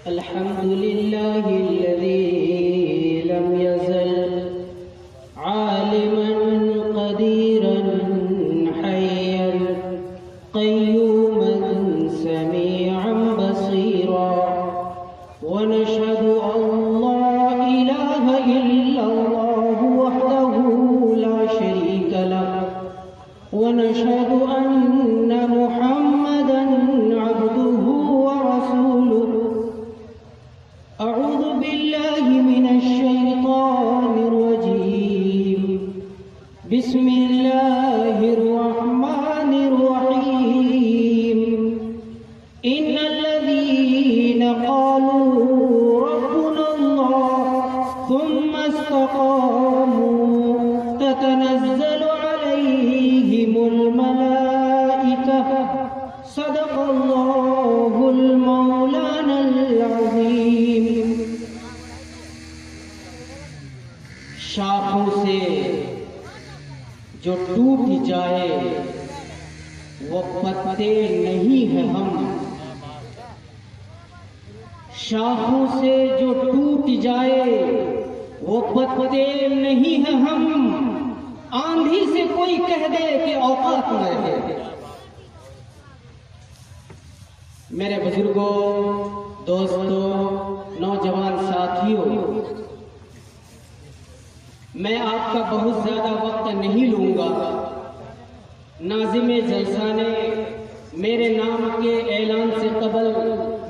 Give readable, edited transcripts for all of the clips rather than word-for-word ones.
अल्हम्दुलिल्लाहिल्लज़ी lump यज़ल आलिमन क़दीरन हय्यन क़य्यूमन समीअन Basira व नशहदु अल्ला इलाहा इल्लल्लाहु वहदहु ला शरीका लहु व नशहदु अन्ना मुहम्मदन अब्दुहु व रसूलुहु। अऊज़ु बिल्लाहि मिनश शैतानिर रजीम। बिस्मिल्लाहिर रहमानिर रहीम। इन्नल्लज़ीना क़ालू रब्बुनल्लाह थुम्मा इस्तक़ामू ततनज़्ज़लु अलैहिमुल मलाइका सदक़ल्लाहुल मौलानाल अज़ीम। शाखों से जो टूट जाए वो पत्ते नहीं हैं हम। शाखों से जो टूट जाए वो पत्ते नहीं हैं हम। आंधी से कोई कह दे कि औकात में है। मेरे बुजुर्गों, दोस्तों, नौजवान साथियों, मैं आपका बहुत ज्यादा वक्त नहीं लूंगा। नाज़िमे जलसा ने मेरे नाम के ऐलान से कबल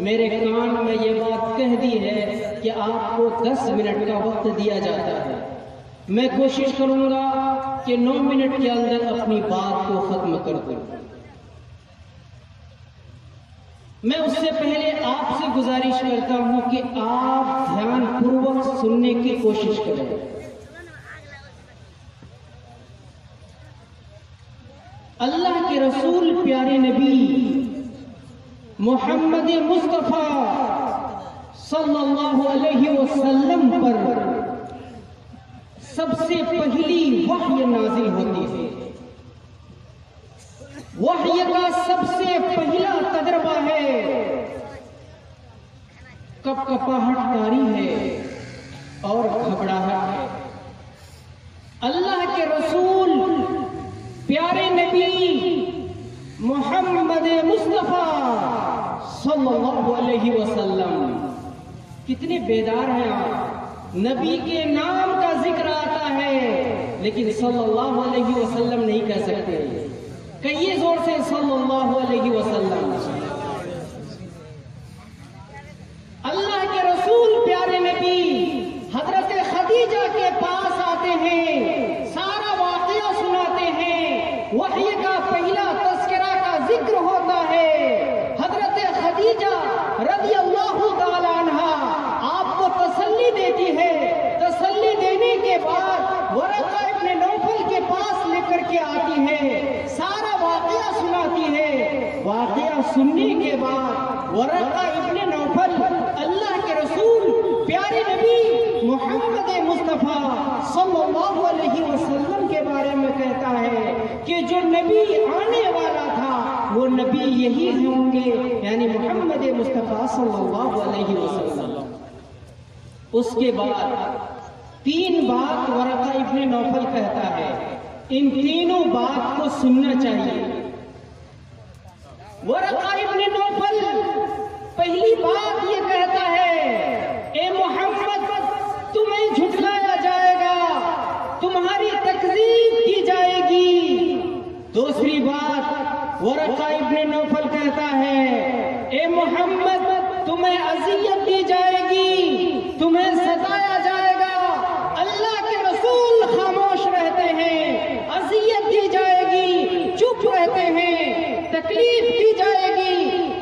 मेरे कान में ये बात कह दी है कि आपको 10 मिनट का वक्त दिया जाता है। मैं कोशिश करूंगा कि 9 मिनट के अंदर अपनी बात को खत्म कर दूं। मैं उससे पहले आपसे गुजारिश करता हूं कि आप ध्यानपूर्वक सुनने की कोशिश करें। अल्लाह के रसूल प्यारे नबी मोहम्मद मुस्तफा सल्लल्लाहु अलैहि वसल्लम पर सबसे पहली वह्य नाजिल होती है। वह्य का सबसे पहला तजर्बा है, कपकपाहट तारी है और घबराहट है। अल्लाह के रसूल प्यारे नबी मोहम्मद मुस्तफा सल्लल्लाहु अलैहि वसल्लम कितने बेदार हैं आप। नबी के नाम का जिक्र आता है लेकिन सल्लल्लाहु अलैहि वसल्लम नहीं कह सकते। कहिए जोर से सल्लल्लाहु अलैहि वसल्लम। अल्लाह के रसूल प्यारे नबी हजरत खदीजा के पास आते हैं, सारा वाक़या सुनाते हैं। वही का पहला तस्करा का जिक्र होता है। हजरत खदीजा रज़ियल्लाहु ताला अन्हा आपको तसल्ली देती है। तसल्ली देने के बाद वरक़ा इब्न नौफल के पास लेकर के आती है, सारा वाक़या सुनाती है। वाक़या सुनने के बाद वरक़ा इब्न नौफल अल्लाह के रसूल प्यारे नबी मोहम्मद मुस्तफा सल्लल्लाहु अलैहि वसल्लम के बारे में कहता है कि जो नबी आने वाला था वो नबी यही होंगे, यानी मोहम्मद मुस्तफा सल्लल्लाहु अलैहि वसल्लम। उसके बाद 3 बात वरक़ा इब्न नौफल कहता है। इन तीनों बात को सुनना चाहिए। वरक़ा इब्न नौफल पहली बात ये कहता है, ए मोहम्मद तुम्हें झुठलाया जाएगा, तुम्हारी तकज़ीब की जाएगी। दूसरी बात वरक़ा इब्न नौफल कहता है, ए मोहम्मद तुम्हें अज़ियत दी जाएगी, तुम्हें सताया जाएगा। अल्लाह के रसूल खामोश रहते हैं, अज़ियत दी जाएगी, चुप रहते हैं। तकलीफ दी जाएगी,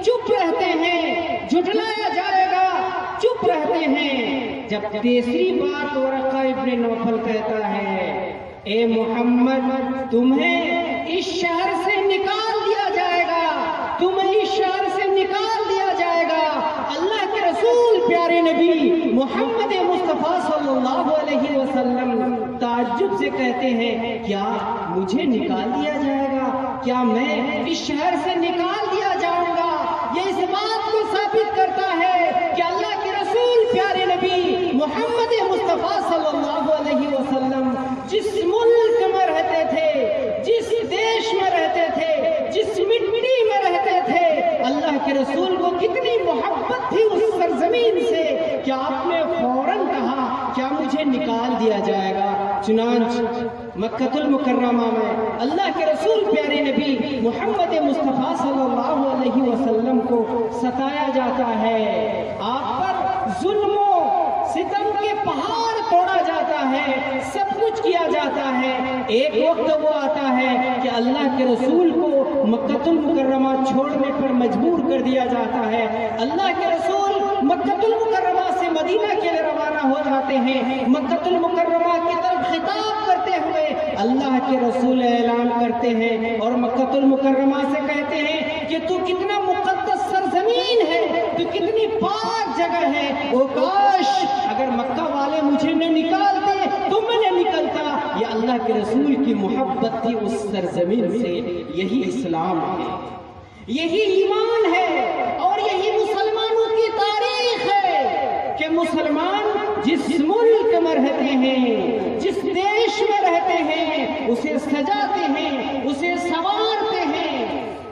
चुप रहते हैं। झुठलाया जाएगा, चुप रहते हैं। जब तीसरी बात वरक़ा इब्न नौफल कहता है, ए मोहम्मद तुम्हें इस शहर से निकाल दिया जाएगा, तुम्हें इस शहर से निकाल दिया जाएगा। अल्लाह के रसूल प्यारे नबी मोहम्मद मुस्तफा सल्लल्लाहु अलैहि वसल्लम ताज्जुब से कहते हैं, क्या मुझे निकाल दिया जाएगा? क्या मैं इस शहर से निकाल दिया जाऊंगा? ये इस बात को साबित करता है कि अल्लाह मोहम्मद मुस्तफ़ा सल्लल्लाहु अलैहि वसल्लम जिस मुल्क में रहते थे, जिस देश में रहते थे, जिस मिट्टी में रहते थे, अल्लाह के रसूल को कितनी मोहब्बत थी उस सरजमीन से कि आपने फौरन कहा क्या मुझे निकाल दिया जाएगा। चुनांच मक्कतुल मुकर्रमा में अल्लाह के रसूल प्यारे नबी मोहम्मद मुस्तफ़ा सल्लल्लाहु अलैहि वसल्लम को सताया जाता है, आप पर जुल्मों सितम के पहाड़ तोड़ा जाता है, सब कुछ किया जाता है। एक वक्त वो आता है कि अल्लाह के रसूल को मक्कतुल मुकर्रमा छोड़ने पर मजबूर कर दिया जाता है। अल्लाह के रसूल मक्कतुल मुकर्रमा से मदीना के लिए रवाना हो जाते हैं। मक्कतुल मुकर्रमा की तरफ खिताब करते हुए अल्लाह के रसूल ऐलान करते हैं और मक्कतुल मुकर्रमा से कहते हैं कि तू कितना मुक़द्दस सरजमीन है, तू कितनी पाक जगह है। ओ काश अगर मक्का वाले मुझे न निकालते तो मैं न निकलता। ये अल्लाह के रसूल की मोहब्बत थी उस सरजमीन से। यही इस्लाम है, यही ईमान है और यही मुसलमानों की तारीख है कि मुसलमान जिस मुल्क में रहते हैं, जिस देश में रहते हैं, उसे सजाते हैं, उसे संवारते हैं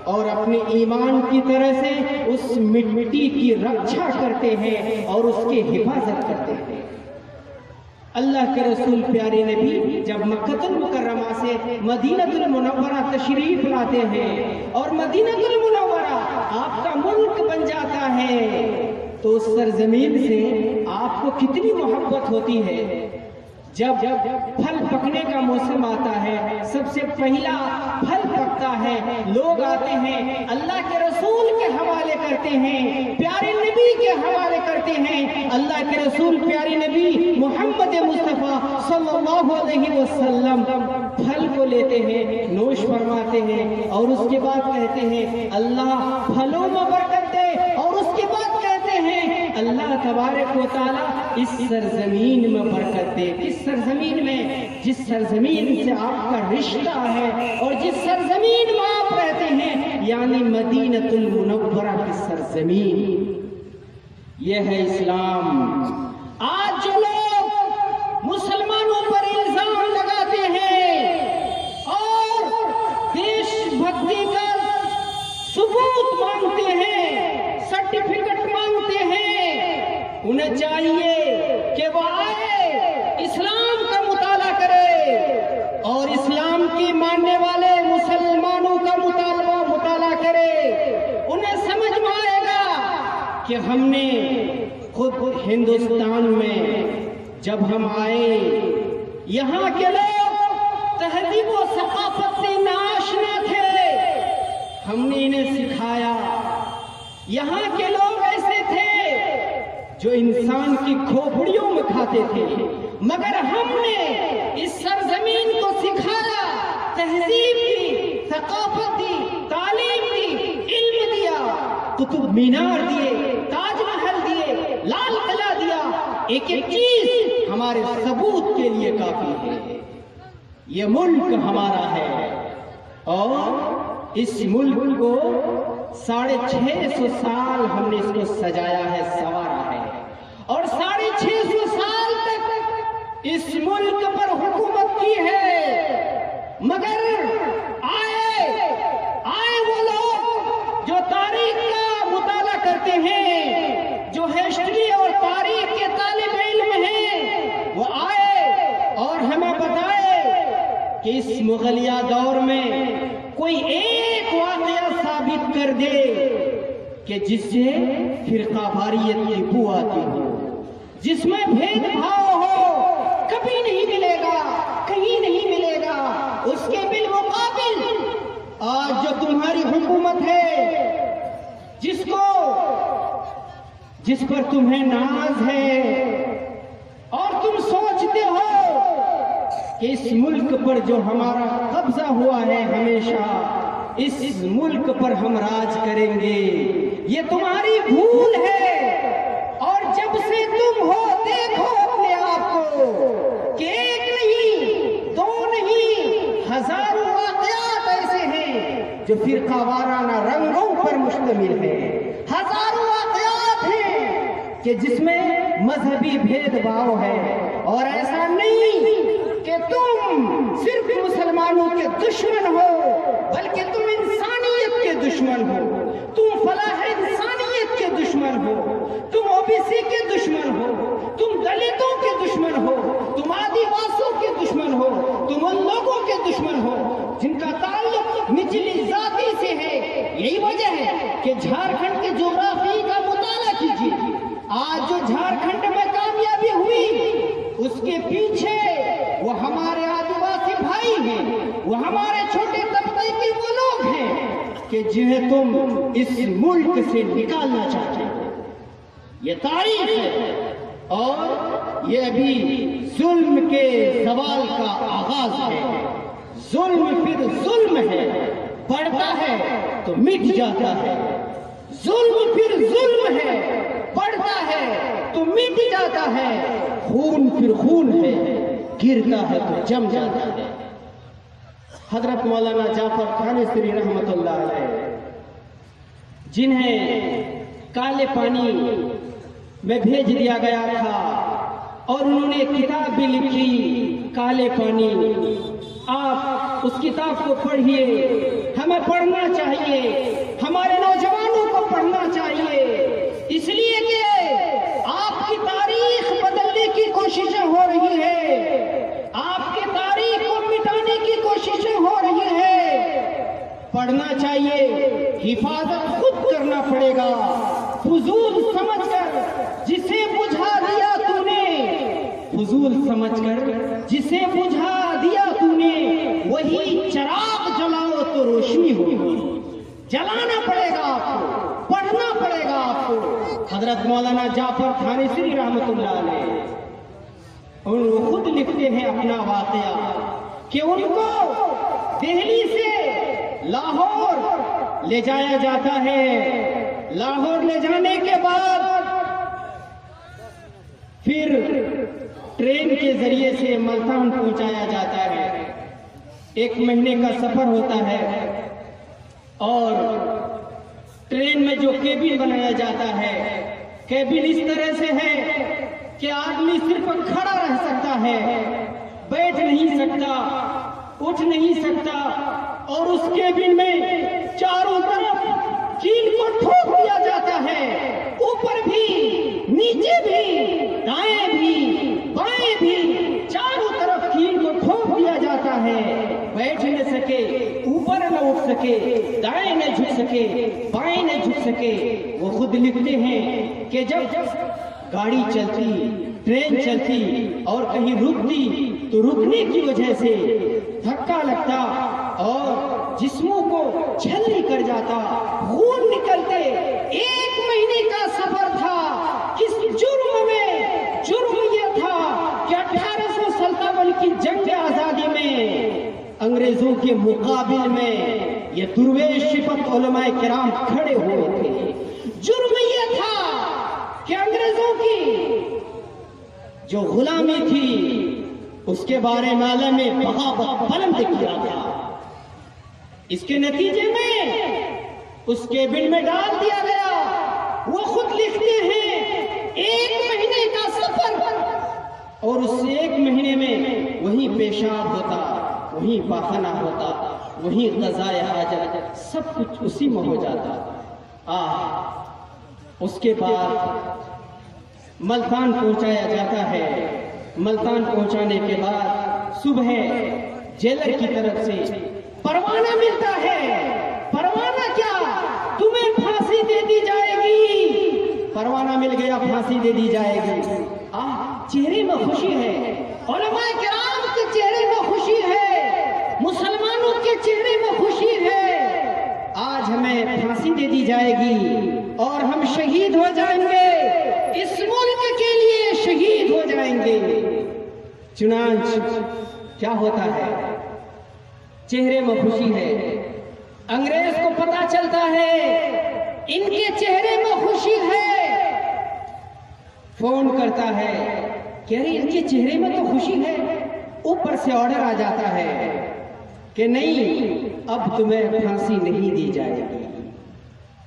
और अपने ईमान की तरह से उस मिट्टी की रक्षा करते हैं और उसकी हिफाजत करते हैं। अल्लाह के रसूल प्यारे नबी जब मक्कतुल मुकर्रमा से मदीनतुल मुनव्वरा तशरीफ लाते हैं और मदीनतुल मुनव्वरा आपका मुल्क बन जाता है तो उस सरजमीन से आपको कितनी मोहब्बत होती है। जब फल पकने का मौसम आता है, सबसे पहला फल पकता है, लोग आते हैं अल्लाह के रसूल के हवाले करते हैं, प्यारे नबी के हवाले करते हैं। अल्लाह के रसूल प्यारे नबी मोहम्मद मुस्तफ़ा सल्लल्लाहु अलैहि वसल्लम फल को लेते हैं, नोश फरमाते हैं और उसके बाद कहते हैं अल्लाह फलों में बरकत दे और उसके बाद कहते हैं अल्लाह तबारक व तआला इस सरजमीन में बरकत दे। किस सरजमीन में? जिस सरजमीन से आपका रिश्ता है और जिस सरजमीन में आप रहते हैं, यानी मदीनतुल मुनव्वरा की सरजमीन। यह है इस्लाम। आज जो लोग मुसलमानों पर इल्जाम लगाते हैं और देशभक्ति का सबूत मांगते हैं, सर्टिफिकेट मांगते हैं, उन्हें चाहिए कि वो आए इस्लाम का मुताला करे और इस्लाम की मानने वाले मुसलमानों का मुताला करे। उन्हें समझ में आएगा कि हमने खुद हिंदुस्तान में जब हम आए, यहाँ के लोग तहजीब व सकाफत से नाआशना थे, हमने इन्हें सिखाया। यहाँ के लोग ऐसे थे जो इंसान की खोपड़ियों में खाते थे, मगर हमने इस सरजमीन को सिखाया, तहजीब दी, सकाफत दी, तालीम दी, इल्म दिया, कुतुब मीनार दिए, ताजमहल दिए, लाल किला दिया। एक एक चीज हमारे सबूत के लिए काफी है। ये मुल्क हमारा है और इस मुल्क को 650 साल हमने इसको सजाया है, संवारा है और 650 साल तक इस मुल्क पर हुकूमत की है। मगर आए वो लोग जो तारीख का मुताला करते हैं, जो हिस्ट्री और तारीख के तालिब इल्म हैं, वो आए और हमें बताए कि इस मुगलिया दौर में कोई एक वाकया साबित कर दे कि जिससे फिरकावारियत की बू आती हो, जिसमें भेदभाव हो। कभी नहीं मिलेगा, कहीं नहीं मिलेगा। उसके बिलमुकाबिल आज जो तुम्हारी हुकूमत है, जिस पर तुम्हें नाज है और तुम सोचते हो कि इस मुल्क पर जो हमारा कब्जा हुआ है, हमेशा इस मुल्क पर हम राज करेंगे, ये तुम्हारी भूल है। और जब से तुम हो, देखो अपने आप को कि एक नहीं, दो नहीं, हजारों वाक़यात ऐसे हैं जो फिरकावाराना रंगों पर मुश्तमिल है। हजारों वाक़यात हैं कि जिसमें मजहबी भेदभाव है। और ऐसा नहीं कि तुम सिर्फ मुसलमानों के दुश्मन हो, बल्कि तुम इंसानियत के दुश्मन हो, तुम फलाह इंसानियत के दुश्मन हो, तुम ओबीसी के दुश्मन हो, तुम दलितों के दुश्मन हो, तुम आदिवासियों के दुश्मन हो, तुम उन लोगों के दुश्मन हो जिनका ताल्लुक निचली जाति से है। यही वजह है कि झारखंड के ज्योग्राफी का मुताला कीजिए। आज जो झारखंड में कामयाबी हुई उसके पीछे वो हमारे आदिवासी भाई हैं, वो हमारे छोटे तबके के वो लोग हैं कि जिन्हें तुम इस मुल्क से निकालना चाहते हो। ये तारीख है और ये अभी जुल्म के सवाल का आगाज है। जुल्म फिर जुल्म है, बढ़ता है तो मिट जाता है। जुल्म फिर जुल्म है, बढ़ता है तो मिट जाता है। खून फिर खून है, गिरता है तो जम जाता है। हजरत मौलाना जाफर थानेसरी रहमतुल्लाह अलैह, जिन्हें काले पानी में भेज दिया गया था और उन्होंने एक किताब भी लिखी काले पानी। आप उस किताब को पढ़िए, हमें पढ़ना चाहिए, हमारे नौजवानों को पढ़ना चाहिए, इसलिए कि आपकी तारीख बदलने की कोशिशें हो रही है, आपकी तारीख को मिटाने की कोशिशें हो रही है। पढ़ना चाहिए, हिफाजत खुद करना पड़ेगा। फजूल समझकर जिसे बुझा दिया तूने, फजूल समझकर जिसे बुझा दिया तूने, वही चिराग जलाओ तो रोशनी होगी। जलाना पड़ेगा आपको, पढ़ना पड़ेगा आपको। हजरत मौलाना जाफर थानेसरी रहमतुल्लाह अलैह वो खुद लिखते हैं अपना वाकया कि उनको दिल्ली से लाहौर ले जाया जाता है। लाहौर ले जाने के बाद फिर ट्रेन के जरिए से मुल्तान पहुंचाया जाता है। 1 महीने का सफर होता है और ट्रेन में जो केबिन बनाया जाता है, केबिन इस तरह से है कि आदमी सिर्फ खड़ा रह सकता है, बैठ नहीं सकता, उठ नहीं सकता। और उस केबिन में चारों तरफ कील को ठोक दिया जाता है, ऊपर भी, नीचे भी, दाएं भी, बाएं भी, चारों तरफ कील को ठोक दिया जाता है। बैठ न सके, ऊपर न उठ सके, दाएं न झुक सके, बाएं न झुक सके। वो खुद लिखते हैं कि जब गाड़ी चलती, ट्रेन चलती और कहीं रुकती तो रुकने की वजह से धक्का लगता और जिस्मों को छलनी कर जाता, खून निकलते। 1 महीने का सफर था। इस जुर्म में जुर्म यह था कि 1857 की जंग आजादी में अंग्रेजों के मुकाबिल में ये दुर्वेश सिफत उलमाए किराम खड़े हुए थे। जुर्म यह था कि अंग्रेजों की जो गुलामी थी उसके बारे में आलम में बगावत बुलंद किया था। इसके नतीजे में उस केबिन में डाल दिया गया। वो खुद लिखते हैं 1 महीने का सफर और उस 1 महीने में वहीं पेशाब होता, वहीं पाखना होता, वहीं ग़ज़ाए हाजत, सब कुछ उसी में हो जाता। उसके बाद मुल्तान पहुंचाया जाता है। मुल्तान पहुंचाने के बाद सुबह जेलर की तरफ से परवाना मिलता है। परवाना क्या, तुम्हें फांसी दे दी जाएगी। परवाना मिल गया, फांसी दे दी जाएगी। चेहरे में खुशी है, उलमाए किराम के चेहरे में खुशी है, मुसलमानों के चेहरे में खुशी है। आज हमें फांसी दे दी जाएगी और हम शहीद हो जाएंगे, इस मुल्क के लिए शहीद हो जाएंगे। चुनांच क्या होता है, चेहरे में खुशी है। अंग्रेज को पता चलता है इनके चेहरे में खुशी है, फोन करता है कि अरे इनके चेहरे में तो खुशी है। ऊपर से ऑर्डर आ जाता है कि नहीं, अब तुम्हें फांसी नहीं दी जाएगी,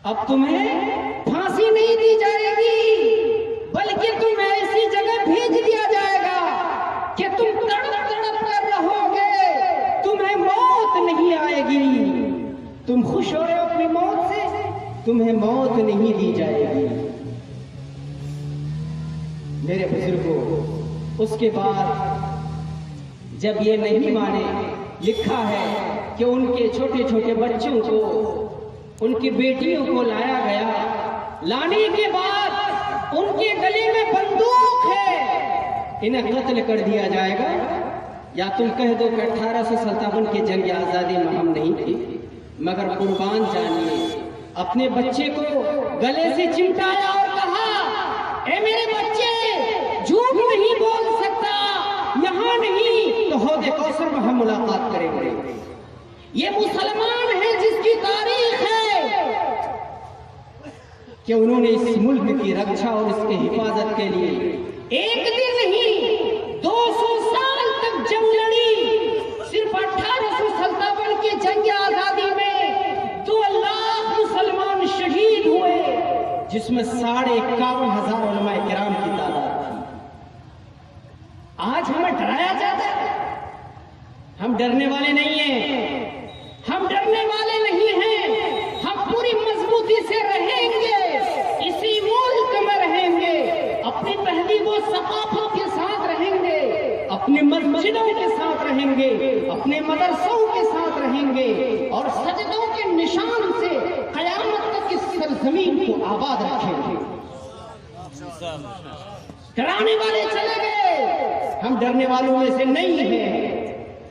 अब तुम्हें फांसी नहीं दी जाएगी, बल्कि तुम्हें तुम्हें मौत नहीं दी जाएगी। मेरे बुजुर्गों, उसके बाद जब ये नहीं माने, लिखा है कि उनके छोटे छोटे बच्चों को, उनकी बेटियों को लाया गया। लाने के बाद उनके गले में बंदूक है, इन्हें कत्ल कर दिया जाएगा। या तुम कह दो कि 1857 के जंग आजादी में हम नहीं थे, मगर कुर्बान जानिए, अपने बच्चे को गले से चिमटाया और कहा, ए मेरे बच्चे, झूठ नहीं बोल सकता, यहाँ नहीं तो हौदे कौसर में हम मुलाकात करेंगे। ये मुसलमान है जिसकी तारीख है कि उन्होंने इस मुल्क की रक्षा और इसके हिफाजत के लिए एक दिन नहीं 200 साल तक जंग लड़ी। सिर्फ 1857 के जंग आजादी में 2 लाख मुसलमान शहीद हुए, जिसमें 51,500 उलमाए किराम की तादाद थी। आज हमें डराया जाता है। हम डरने वाले नहीं हैं, हम डरने वाले नहीं हैं। हम पूरी मजबूती से रहेंगे, इसी मुल्क में रहेंगे, अपनी तहजीब और सकाफत के साथ रहेंगे, अपने मस्जिदों के साथ रहेंगे, अपने मदरसों के साथ रहेंगे और सजदों के निशान से कयामत तक इस सरजमीन को आबाद रखेंगे। डराने वाले चले गए, हम डरने वालों में से नहीं हैं।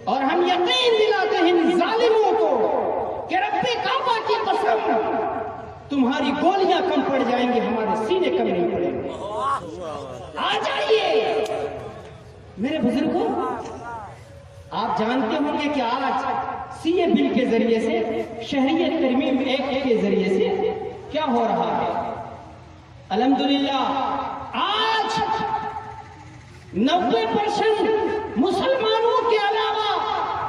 और हम यकीन दिलाते हैं इन जालिमों को कि रब्बे काबा की कसम, तुम्हारी गोलियां कम पड़ जाएंगी, हमारे सीने कम नहीं पड़ेंगे। आ जाइए मेरे बुजुर्गों, आप जानते होंगे कि आज सीए बिल के जरिए से, शहरियत तरमीम एक्ट के जरिए से क्या हो रहा है। अल्हम्दुलिल्लाह आज 90% मुसलमानों के अलावा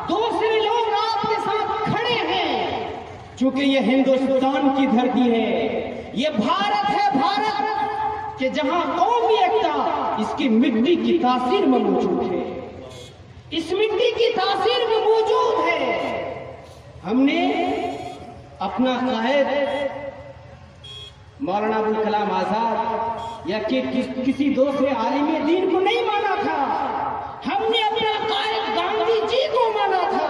दूसरे लोग आपके साथ खड़े हैं। चूंकि ये हिंदुस्तान की धरती है, ये भारत है, भारत के जहां कौमी एकता इसकी मिट्टी की तासीर में मौजूद है, इस मिट्टी की तासीर में मौजूद है। हमने अपना कायद मौलाना अबुल कलाम आजाद या किसी दूसरे आलिम दीन को नहीं माना था, हमने अपना कायद गांधी जी को माना था।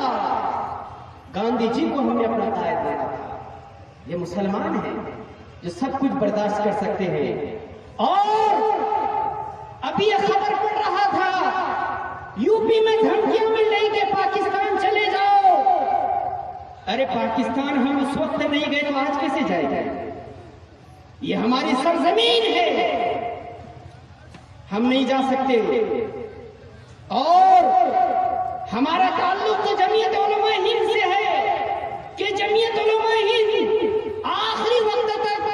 गांधी जी को हमने अपना कायद माना था। ये मुसलमान हैं जो सब कुछ बर्दाश्त कर सकते हैं। और अभी यह खबर पड़ रहा था, यूपी में धमकियां मिल रही कि पाकिस्तान चले जाओ। अरे पाकिस्तान हम उस वक्त नहीं गए तो आज कैसे जाएंगे? ये हमारी सरजमीन है, हम नहीं जा सकते। और हमारा ताल्लुक तो जमीयत उलमा हिंद से है कि जमीयत उलमा हिंद आखिरी वक्त तक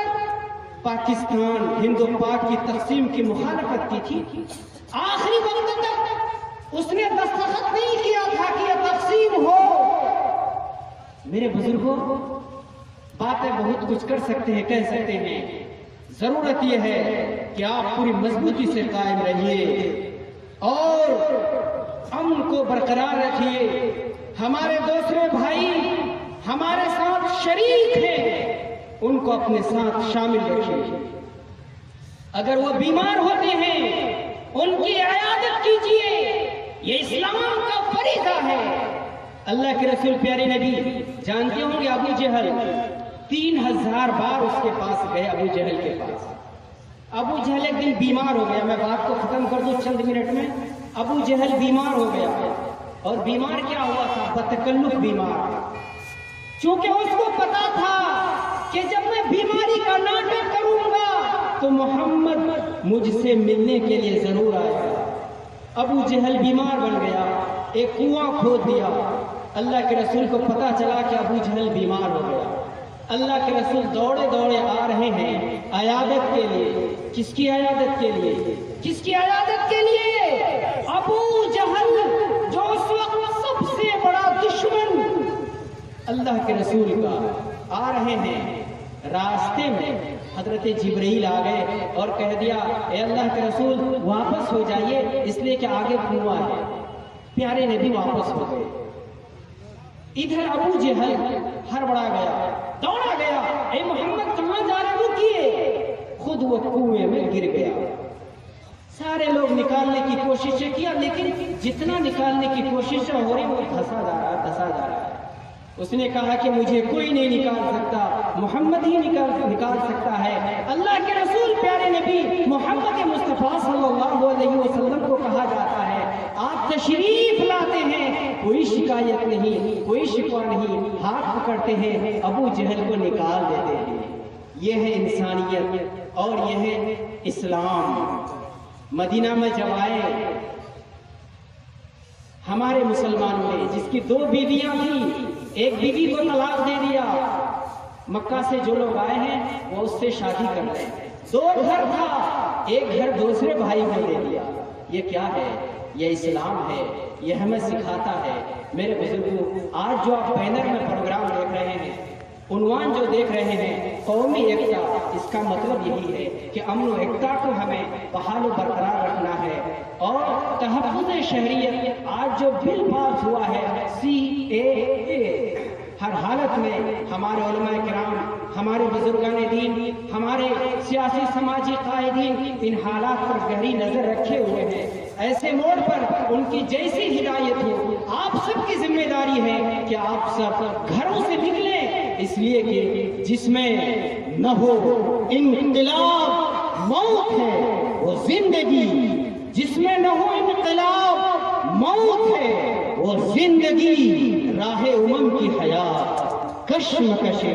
पाकिस्तान हिंदू पाक की तकसीम की मुखालफत की थी। आखिरी वक्त तक उसने दस्तखत नहीं किया था कि यह तकसीम हो। मेरे बुजुर्गों, बातें बहुत कुछ कर सकते हैं, कह सकते हैं। जरूरत यह है कि आप पूरी मजबूती से कायम रहिए और अमन को बरकरार रखिए। हमारे दूसरे भाई हमारे साथ शरीक हैं, उनको अपने साथ शामिल रखिए। अगर वो बीमार होते हैं, उनकी इयादत कीजिए, ये इस्लाम का फरीज़ा है। अल्लाह के रसूल प्यारे नबी जानते होंगे, अबू जहल 3000 बार उसके पास गए। अबू जहल के पास अबू जहल एक दिन बीमार हो गया। मैं बात को खत्म कर दूं चंद मिनट में। अबू जहल बीमार हो गया, और बीमार क्या हुआ था? बतकल्लुफ बीमार। चूंकि उसको पता था कि जब मैं बीमारी का नाटक करूंगा तो मोहम्मद मुझसे मिलने के लिए जरूर आएगा। अबू जहल बीमार बन गया, एक कुआं खोद दिया। अल्लाह के रसूल को पता चला कि अबू जहल बीमार हो गया। अल्लाह के रसूल दौड़े दौड़े आ रहे हैं अयादत के लिए। किसकी अयादत के लिए? किसकी अयादत के लिए? अबू जहल, जो उस वक्त सबसे बड़ा दुश्मन अल्लाह के रसूल का, आ रहे हैं। रास्ते में हजरत जिब्रील आ गए और कह दिया, ए अल्लाह के रसूल वापस हो जाइए, इसलिए कि आगे कुआं है। प्यारे नबी वापस हो गए। इधर अबू जहल हड़बड़ा गया, दौड़ा गया, ए मोहम्मद कहाँ जा रहे हो किए, खुद वो कुएं में गिर गया। सारे लोग निकालने की कोशिशें किया, लेकिन जितना निकालने की कोशिश हो रही वो धंसा जा रहा है। उसने कहा कि मुझे कोई नहीं निकाल सकता, मोहम्मद ही निकाल सकता है। अल्लाह के रसूल प्यारे नबी मोहम्मद मुस्तफ़ा सल्लल्लाहु अलैहि वसल्लम को कहा जाता है, आप तशरीफ लाते हैं, कोई शिकायत नहीं, कोई शिकवा नहीं, हाथ पकड़ते हैं, अबू जहल को निकाल देते हैं। यह है इंसानियत और यह है इस्लाम। मदीना में जब आए हमारे मुसलमानों ने, जिसकी 2 बीवियां थी, एक बीवी को तलाक दे दिया, मक्का से जो लोग आए हैं वो उससे शादी कर रहे हैं। 2 घर था, एक घर दूसरे भाई को दे दिया। ये क्या है? ये इस्लाम है, ये हमें सिखाता है। मेरे बुजुर्गों, आज जो आप बैनर में प्रोग्राम देख रहे हैं, उन्वान जो देख रहे हैं, कौमी एकता, इसका मतलब यही है कि अमन एकता को हमें बहाल बरकरार रखना है। और तहफ़्फ़ुज़ शहरियत, आज जो बिल पास हुआ है CAA, हर हालत में हमारे उलमाए किराम, हमारे बुजुर्गान दीन, हमारे सियासी समाजी कायदीन इन हालात पर गहरी नजर रखे हुए हैं। ऐसे मोड़ पर उनकी जैसी हिदायत हो, आप सबकी जिम्मेदारी है कि आप सब घरों से निकलें, इसलिए कि जिसमें न हो इनकलाब मौत है वो जिंदगी, जिसमें न हो इनकलाब मौत है वो जिंदगी, राहे उमम की हयात कश्मकशे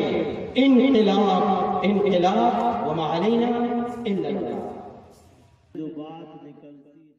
इनकलाब इनकलाब व मा अलैना इल्ला। जो बात निकलती